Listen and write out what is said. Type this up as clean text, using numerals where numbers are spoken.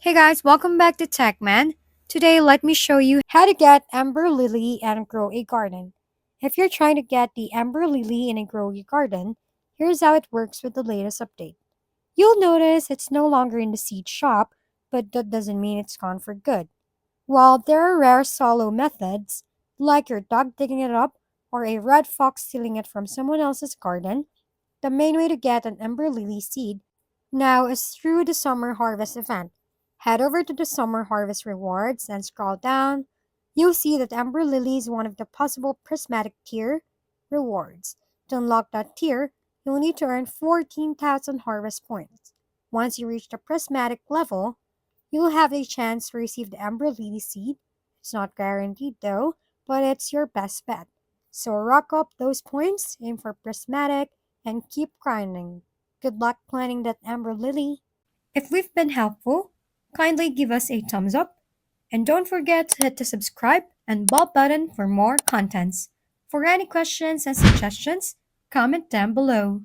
Hey guys, welcome back to TechMan. Today, let me show you how to get Ember Lily and grow a garden. If you're trying to get the Ember Lily in a grow your garden, here's how it works with the latest update. You'll notice it's no longer in the seed shop, but that doesn't mean it's gone for good. While there are rare solo methods, like your dog digging it up or a red fox stealing it from someone else's garden, the main way to get an Ember Lily seed now is through the Summer Harvest event. Head over to the Summer Harvest rewards and scroll down. You'll see that Ember Lily is one of the possible prismatic tier rewards. To unlock that tier, you'll need to earn 14,000 harvest points. Once you reach the prismatic level, you'll have a chance to receive the Ember Lily seed. It's not guaranteed though, but it's your best bet. So rack up those points, aim for prismatic, and keep grinding. Good luck planting that Ember Lily. If we've been helpful, kindly give us a thumbs up and don't forget to hit the subscribe and bell button for more contents. For any questions and suggestions, comment down below.